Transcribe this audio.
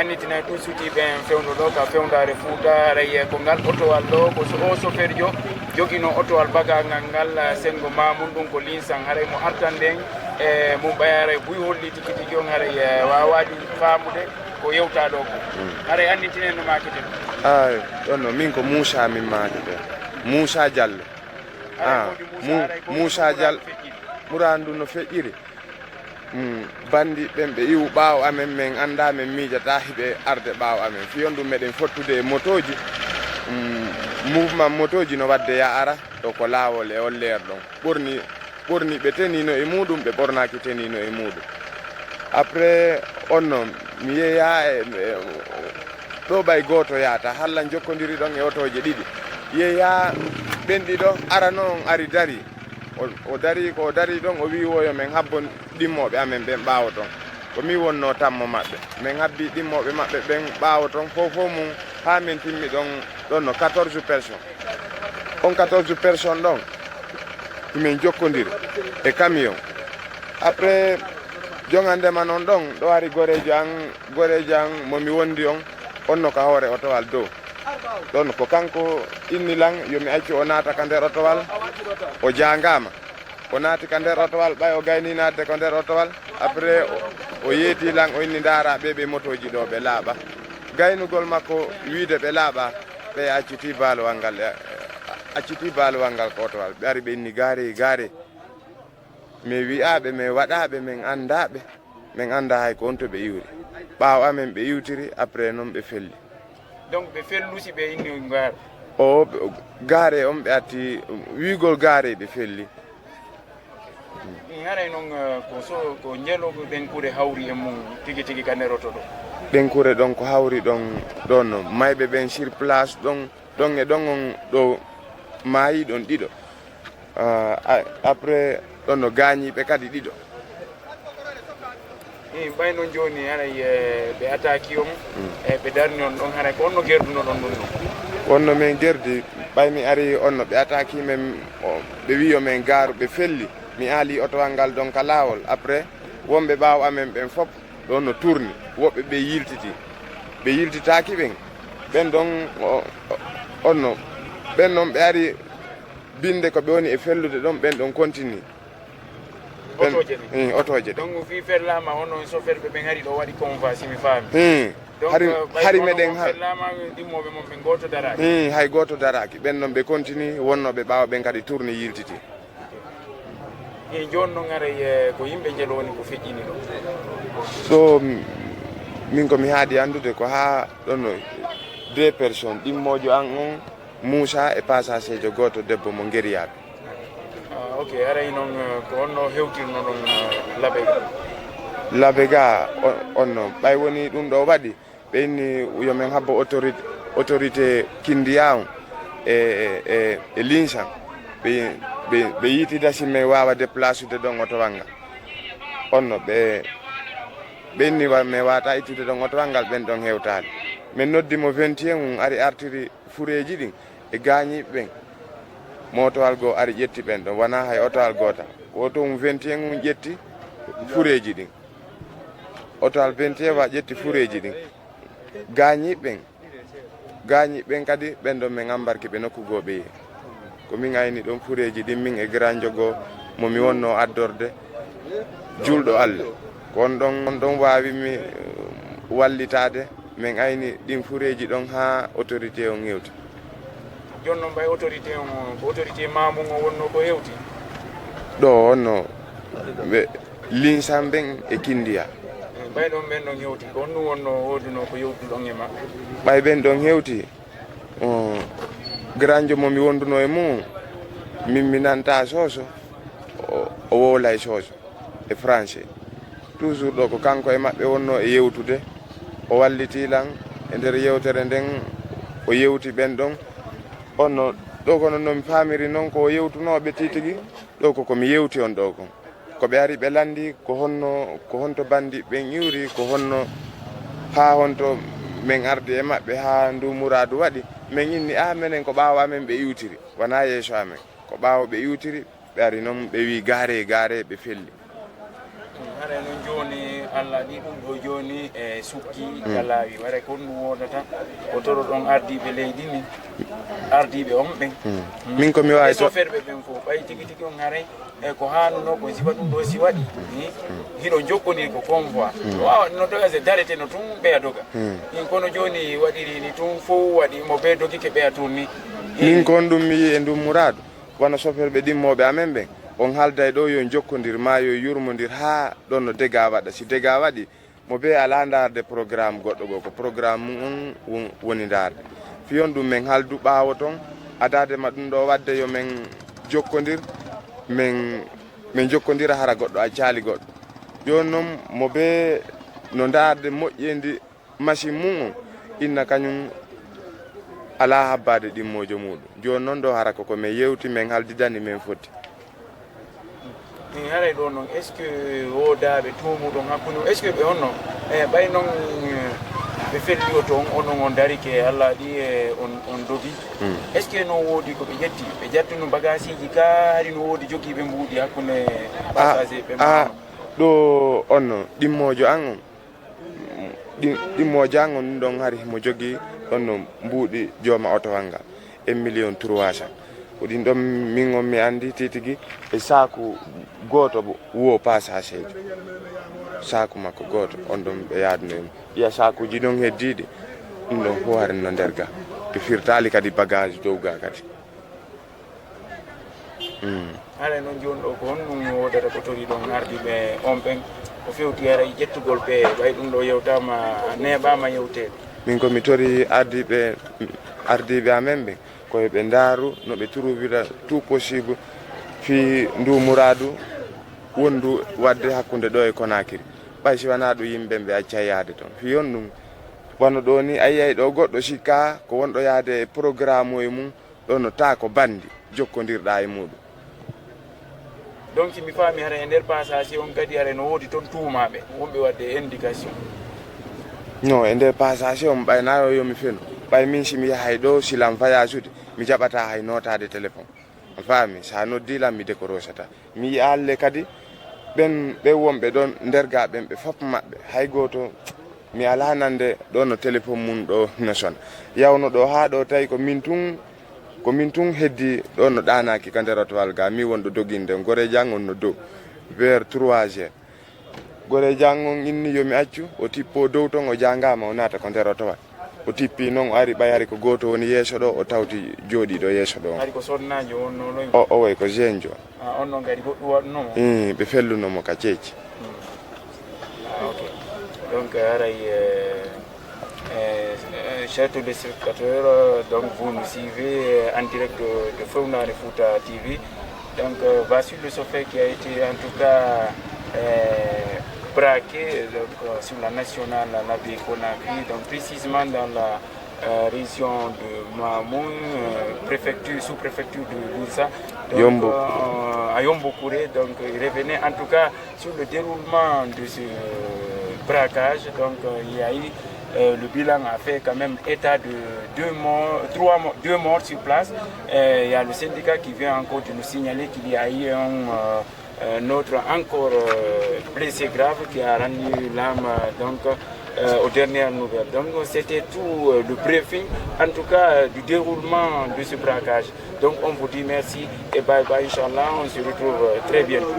annitina ɗum suti ɓen fewndo ɗo ka fewndare Fouta aray ko ngal otowal ɗo ko o chauffeur jo joguino otowal bagagal ngal sengo mamum ɗum ko linsan haray mo artan nden e mum ɓayare buy holli tigi tigi on haray wawaɗi famude ko yewta ɗo ko haray annitinen no makete ɗon no min ko Moussa min makete Moussa Diallo Moussa Diallo ɓurandu no feƴƴiri bandi ɓen ɓe iwu ɓaawo amen min annda min miijata hiɓe arde ɓaawo amen fiyondu meɗen fottude e motoji mouvement motoji no wadde ya ara ɗo ko laawol e olleer ɗon ɓorni ɓe tenino e muɗum ɓe ɓornaki tenino e muɗum après on noon mi yeeya ɗo ɓay gooto yahata halla jokkodiri ɗon e otoje ɗiɗi yeeya ɓen ɗiɗo arano on ari dari o dari ko dari ɗon o wi woyo min habbo ɗimmoɓe amen ɓen ɓaawo ton ko mi wonno tammo maɓɓe min habbi ɗimmoɓe maɓɓe ɓen ɓaawo ton fof mum ha min timmi ɗon no 14 personnes on 14 personnes ɗon min jokkodiri e camion après jongandema noon ɗon ɗo ari gorejo an momi wondi on no ka hoore otowal dow ɗon ko kanko innilan yomi accu o naata ka nder otowal o jangama o naati ka nder otowal ɓay o gayni naatde ko nder otowal après o yeeti lan o inni ndaara ɓe motoji ɗo ɓe laaɓa gaynugol makko wiide ɓe laaɓa ɓe acciti baalowal ngal ko otowal ɓe ari ɓe inni gaare mi wi'aɓe mi waɗaɓe min anda hay ko on to ɓe iwri ɓaawo amen ɓe iwtiri après noon ɓe felli donc ɓe fellusi ɓe inni gaare o gaare on ɓe atti wiigol gaare ɓe felli haray noon ko jeelogo ɗenkure hawri e mum tigi tigi ka neroto ɗo ɗenkure ɗon ko hawri ɗon no mayɓe ɓen sur place ɗon e ɗon on ɗo maayi ɗon ɗiɗo après ɗon no gaañiɓe kadi ɗiɗo ɓay noon joni haray ɓe attaque on ɓe darni on ɗon haray ko onno gerduno ɗon ɗum wonno min gerdi ɓay mi ari onno ɓe attaque men ɓe wiyo men gaaru ɓe felli mi aali otowal ngal ɗon ka laawol après wonɓe ɓaawo amen ɓen fof ɗon no tourni woɓɓe ɓe yiltitaki ɓen ɗon onno ɓen noon ɓe ari binde ko ɓe woni e fellude ɗon ɓen ɗon continue otoje donc fi fellama hono chauffeur ɓe ɓen hari ɗo waɗi convoi simi faami hari meɗen fellama ɗimmoɓe mon ɓe goto daraki hay goto daraki ɓen noon ɓe continue wonnoɓe ɓaawa ɓen kadi tourni yiltiti joni noon aray ko yimɓe jelo woni ko feƴƴini ɗo min komi haadi andude ko ha ɗon no 2 personnes ɗimmojo an on Moussa e passagejo goto debbo mo gueriyaɓe ok aray noon ko onno hewtirno ɗon laabe ga onno ɓay woni ɗum ɗo waɗi ɓe inni yomin habbo autorité kindiya on e linsan ɓe yiitida simme wawa déplacude ɗon otowal ngal onno ɓe inni mi wata ittude ɗon otowal ngal ɓen ɗon hewtade min noddimo 21 ari artiri fureji ɗin e gaañiɓe ɓen motowal goo ari ƴetti ɓen ɗon wona hay otowal gotal oto 21 ƴetti fureji ɗin otowal 21 wa ƴetti fureji ɗin gaañiɓe ɓen kadi ɓen ɗon min embarque ɓe nokku goo ɓe yehi komin ayni ɗon fureji ɗin min e granjo goo momi wonno addorde julɗo Allah ko on ɗon wawimi wallitade min ayni ɗin fureji ɗon ha autorité on hewti joni noon ɓay autorité on ko autorité mamum o wonno ko hewti ɗo wonno ɓe linsan ɓen e kindiya ɓay ɗon ɓen ɗon hewti ko honɗum wonno woduno ko yewtuɗon e maɓɓe ɓay ɓen ɗon hewti granjo momi wonduno e mum min nanta soso o wowlay soso e français toujours ɗo ko kanko e maɓɓe wonno e yewtude o wallitilan e nder yewtere nden o yewti ɓen ɗon onno ɗo kono nomi famiri noon ko yewtunoɓe titigi ɗo komi yewti on ɗo kon koɓe ari ɓe landi ko honto bandi ɓen iwri ko honno ha honto min ardi e maɓɓe ha ndu mouradu waɗi min inni minen ko ɓaawo amen ɓe iwtiri wona yeeso amen ko ɓaawo ɓe iwtiri ɓe ari noon ɓe wi gaare ɓe felli haɗa noon joni Allah ni ɗum ɗo joni e sukki kalawi wara ko ɗum wodata o toro ɗon ardiɓe leydi ni ardiɓe on ɓen min komi wawi to soferɓe ɓen fof ɓay tigui tigui on haray e ko hannuno ko sifa ɗum ɗo si waɗi hiɗo jokkodiri ko convoi wawa no doga se darete no tun ɓeya doga in kono joni waɗiri ni tun fof waɗi mo ɓe dogi ke ɓeya tun ni min kon ɗum mi yi e ndum mourado wona soferɓe ɗimmoɓe amen ɓen on haalday ɗo yo jokkodir ma yo yurmodir ha ɗon no dégât waɗa si dégât waɗi mo be ala darde programme goɗɗo go ko programme on woni darde fiyon ɗum min haaldu ɓawo toon adadema ɗum ɗo wadde yo min jokkodir min jokkodira hara goɗɗo a caali goɗɗo joni noon mo be no darde moƴƴendi machine mum on inna kañum ala habbade ɗimmojo muɗum joni noon ɗo hara koko min yewti min haaldidani min foti min haray ɗo noon est ce que wodaɓe tumuɗon hakkude est ce que ɓe onno ɓay noon ɓe felli o toon onon on darike Allah ɗi e on dogi est ce que noon woodi ko ɓe ƴetti ɓe jattuno bagage ji ka hari no woodi jogiiɓe mbuuɗi hakkude passage ɓe ɗo onno ɗimmojo an on ɗimmojo an on ɗon hari mo jogui ɗon no mbuuɗi jooma otowal ngal 1,300,000 ko ɗin ɗon min on mi andi titigui e saku goto wo passage ejo saku makko goto on ɗon ɓe yaadunoymo iya sakuji ɗon heddiɗi ɗum ɗon fof hari no nder ga ɓe firtali kadi bagage dow ga kadi haɗa noon joni ɗo ko honɗum wodata ko tori ɗon ardiɓe on ɓen ko fewti haray ƴettugol ɓe ɓay ɗum ɗo yewtama neɓama yewtede min komi tori ardiɓe amen ɓen koye ɓe ndaaru no ɓe trouvira tout possible fi ndu mouradu wondu wadde hakkude ɗo e Conakry ɓay si wona ɗum yimɓe ɓe acca yaade toon fiyon ɗum wano ɗo ni a yiyay ɗo goɗɗo sikka ko wonɗo yaade e programme e mum ɗo no ta ko bandi jokkodirɗa e muɗum donc mi faami hara e nder passage on kadi hara no woodi toon tuumaɓe wonɓe wadde indication non e nder passage on ɓaynayo yomi feno ɓay min simi yahay ɗo silam voyage mi jaɓata hay notade téléphone a faami sa noddilam mi décorosata mi yiya alle kadi ɓen wonɓe ɗon nder ga ɓen ɓe fof maɓɓe hay goto mi ala nande ɗo no téléphone mum ɗo no sona yawno ɗo ha ɗo tawi ko min tun heddi ɗo no ɗanaki ka nder otowal ga mi wonɗo doginde gore jang on no dow vers 3 heures gore jang on inni yomi accu o tippo dow ton o jangama o naata ko nder otowal o tippi noon o ari ɓay hari ko goto woni yeeso ɗo o tawti jooɗi ɗo yeeso ɗo ari ko sonnajo on noon o way ko jeanjo on noon kadi goɗɗum waɗnomo ɓe fellunomo ka ceeci ok donc haray chers téléspectateurs, donc vous nous suivez en direct de Fewnare Fouta TV. Donc Bassirou Le Sopé qui a été en tout cas braqué donc, sur la nationale Nabi Conakry, donc précisément dans la région de Mamoun, sous-préfecture de Loussa, à Yombokouré. Donc il revenait en tout cas sur le déroulement de ce braquage. Donc il y a eu le bilan a fait quand même état de 2 morts sur place. Il y a le syndicat qui vient encore de nous signaler qu'il y a eu un autre encore blessé grave qui a rendu l'âme donc aux dernières nouvelles. Donc c'était tout le briefing en tout cas du déroulement de ce braquage. Donc on vous dit merci et bye bye, Inch'Allah, on se retrouve très bientôt.